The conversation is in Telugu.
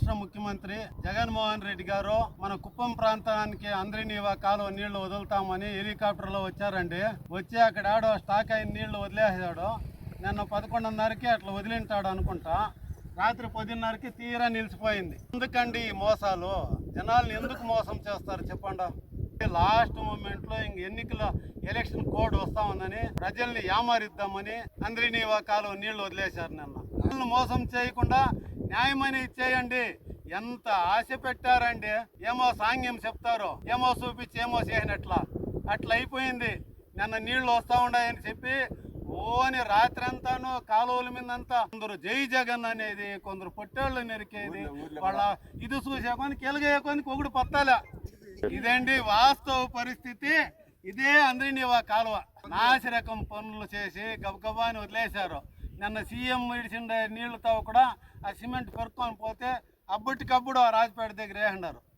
రాష్ట్ర ముఖ్యమంత్రి జగన్మోహన్ రెడ్డి గారు మన కుప్పం ప్రాంతానికి అందరినీవా కాలువ నీళ్లు వదులుతామని హెలికాప్టర్లో వచ్చారండి. వచ్చి అక్కడ ఆడో స్టాక్ అయిన నీళ్లు వదిలేసాడు. నిన్న 11:30కి అట్లా వదిలింటాడు అనుకుంటా. రాత్రి 10:30కి తీరా నిలిచిపోయింది. ఎందుకండి ఈ మోసాలు? జనాల్ని ఎందుకు మోసం చేస్తారు చెప్పండి? లాస్ట్ మూమెంట్ లో ఎన్నికల ఎలక్షన్ కోడ్ వస్తా ఉందని ప్రజల్ని యామారిద్దామని అందరినీవా కాలువ నీళ్లు వదిలేశారు. నిన్న మోసం చేయకుండా న్యాయమని ఇచ్చేయండి. ఎంత ఆశ పెట్టారండి. ఏమో సాంగ్యం చెప్తారు, ఏమో చూపించి ఏమో చేసినట్లా అట్లా అయిపోయింది. నిన్న నీళ్లు వస్తా ఉన్నాయని చెప్పి ఓని రాత్రి అంతాను కాలువల మీదంతా కొందరు జై జగన్ అనేది, కొందరు పొట్టేళ్ళు నరికేది, వాళ్ళ ఇది చూసేకొని కెలగేయకొని ఒకడు పత్తాలే. ఇదండి వాస్తవ పరిస్థితి. ఇదే అందరినీవా కాలువ నాసిరకం పనులు చేసి గబగబాని వదిలేశారు. నిన్న సీఎం ఇడిచిండే నీళ్లతో కూడా ఆ సిమెంట్ పెరుక్కొని పోతే అప్పటికప్పుడు ఆ రాజపేట దగ్గర వేసినారు.